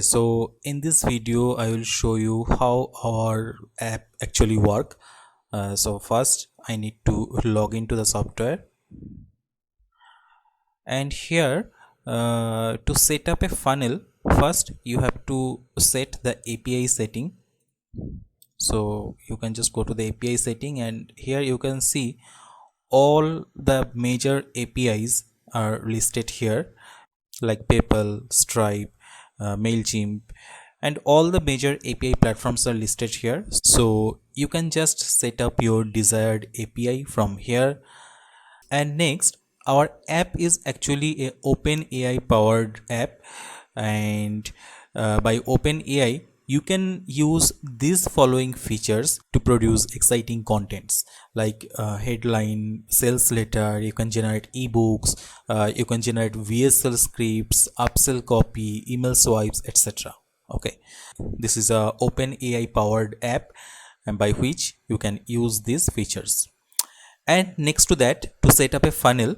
Okay, so in this video I will show you how our app actually work. So first I need to log into the software, and here to set up a funnel, first you have to set the API setting. So you can just go to the API setting, and here you can see all the major APIs are listed here, like PayPal, Stripe, MailChimp, and all the major API platforms are listed here. So you can just set up your desired API from here. And next, our app is actually a OpenAI powered app, and by OpenAI you can use these following features to produce exciting contents like headline, sales letter. You can generate ebooks, you can generate VSL scripts, upsell copy, email swipes, etc. Okay, this is a OpenAI powered app, and by which you can use these features. And next to that, to set up a funnel,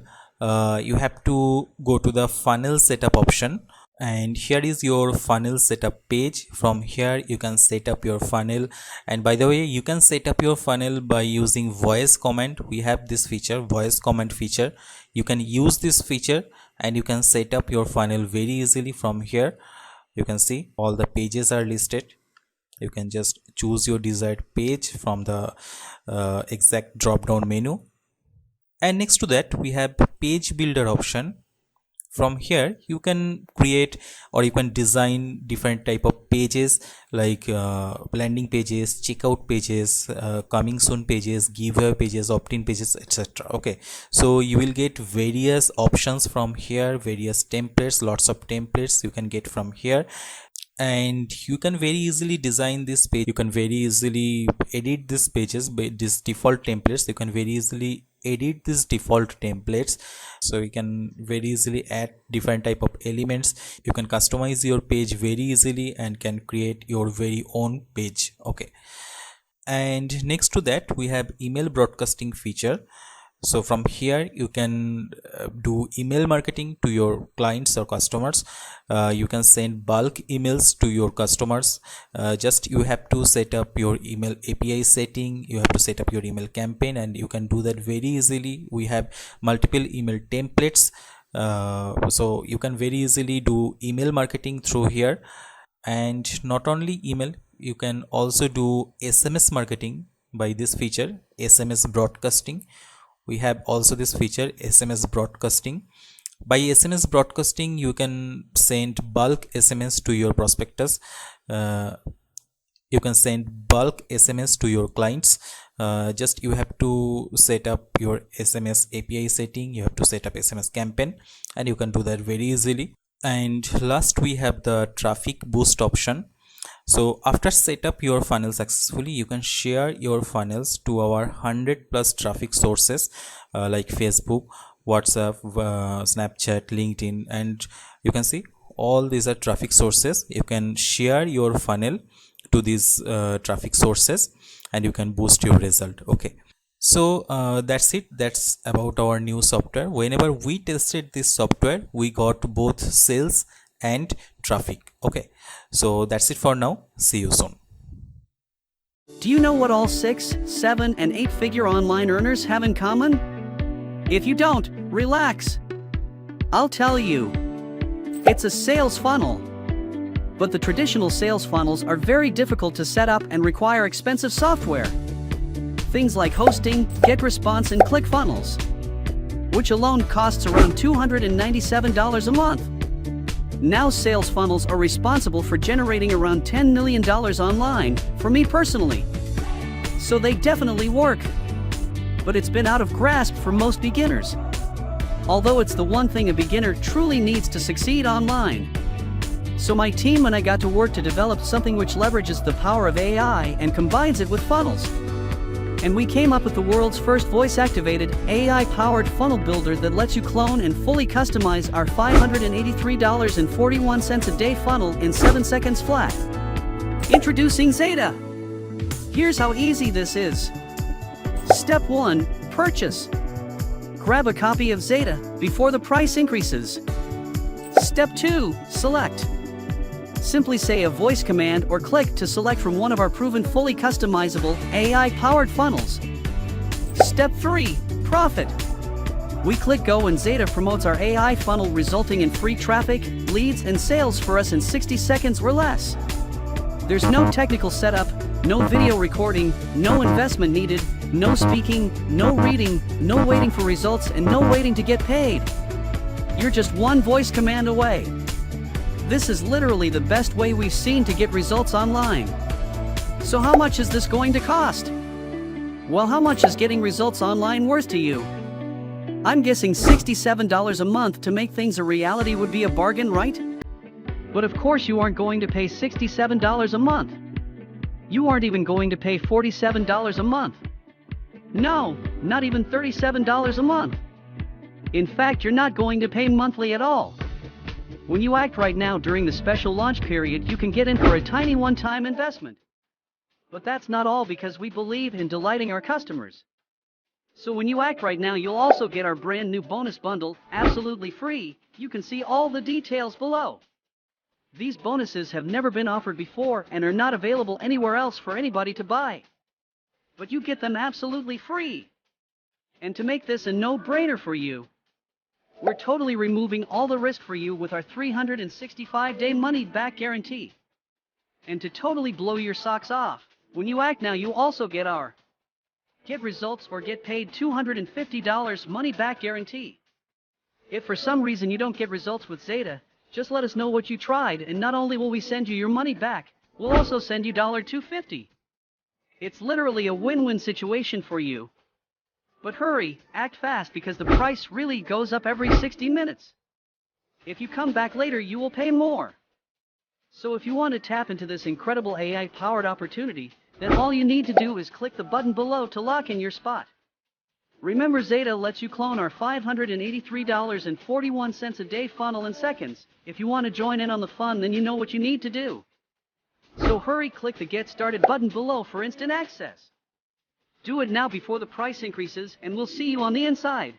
you have to go to the funnel setup option, and here is your funnel setup page. From here you can set up your funnel, and by the way, you can set up your funnel by using voice command. We have this feature, voice command feature. You can use this feature and you can set up your funnel very easily. From here you can see all the pages are listed. You can just choose your desired page from the exact drop down menu. And next to that we have page builder option. From here you can create or you can design different type of pages like landing pages, checkout pages, coming soon pages, giveaway pages, opt-in pages, etc. Okay, so you will get various options from here, various templates, lots of templates you can get from here, and you can very easily design this page. You can very easily edit these pages by this default templates. You can very easily edit these default templates, so you can very easily add different type of elements. You can customize your page very easily and can create your very own page. Okay, and next to that we have email broadcasting feature. So from here you can do email marketing to your clients or customers. You can send bulk emails to your customers. Just you have to set up your email API setting, you have to set up your email campaign, and you can do that very easily. We have multiple email templates, so you can very easily do email marketing through here. And not only email, you can also do SMS marketing by this feature, SMS broadcasting. We have also this feature, SMS broadcasting. By SMS broadcasting you can send bulk SMS to your prospectus. You can send bulk SMS to your clients. Just you have to set up your SMS API setting, you have to set up SMS campaign, and you can do that very easily. And last we have the traffic boost option. So after set up your funnel successfully, you can share your funnels to our 100+ traffic sources like Facebook, WhatsApp, Snapchat, LinkedIn, and you can see all these are traffic sources. You can share your funnel to these traffic sources and you can boost your result. Okay, so that's it. That's about our new software. Whenever we tested this software, we got both sales and traffic. Okay, so that's it for now. See you soon. Do you know what all 6, 7, and 8-figure online earners have in common? If you don't, relax. I'll tell you. It's a sales funnel. But the traditional sales funnels are very difficult to set up and require expensive software. Things like hosting, GetResponse, and ClickFunnels, which alone costs around $297 a month. Now sales funnels are responsible for generating around $10 million online, for me personally. So they definitely work. But it's been out of grasp for most beginners. Although it's the one thing a beginner truly needs to succeed online. So my team and I got to work to develop something which leverages the power of AI and combines it with funnels. And we came up with the world's first voice-activated, AI-powered funnel builder that lets you clone and fully customize our $583.41 a day funnel in 7 seconds flat. Introducing Zeta. Here's how easy this is. Step 1. Purchase. Grab a copy of Zeta before the price increases. Step 2. Select. Simply say a voice command or click to select from one of our proven fully customizable AI-powered funnels. Step 3. Profit. We click go and Zeta promotes our AI funnel, resulting in free traffic, leads, and sales for us in 60 seconds or less. There's no technical setup, no video recording, no investment needed, no speaking, no reading, no waiting for results, and no waiting to get paid. You're just one voice command away. This is literally the best way we've seen to get results online. So how much is this going to cost? Well, how much is getting results online worth to you? I'm guessing $67 a month to make things a reality would be a bargain, right? But of course you aren't going to pay $67 a month. You aren't even going to pay $47 a month. No, not even $37 a month. In fact, you're not going to pay monthly at all. When you act right now during the special launch period, you can get in for a tiny one-time investment. But that's not all, because we believe in delighting our customers. So when you act right now, you'll also get our brand new bonus bundle, absolutely free. You can see all the details below. These bonuses have never been offered before and are not available anywhere else for anybody to buy. But you get them absolutely free. And to make this a no-brainer for you, we're totally removing all the risk for you with our 365-day money-back guarantee. And to totally blow your socks off, when you act now, you also get our Get Results or Get Paid $250 money-back guarantee. If for some reason you don't get results with Zeta, just let us know what you tried, and not only will we send you your money back, we'll also send you $250. It's literally a win-win situation for you. But hurry, act fast, because the price really goes up every 60 minutes. If you come back later, you will pay more. So if you want to tap into this incredible AI-powered opportunity, then all you need to do is click the button below to lock in your spot. Remember, Zeta lets you clone our $583.41 a day funnel in seconds. If you want to join in on the fun, then you know what you need to do. So hurry, click the Get Started button below for instant access. Do it now before the price increases, and we'll see you on the inside.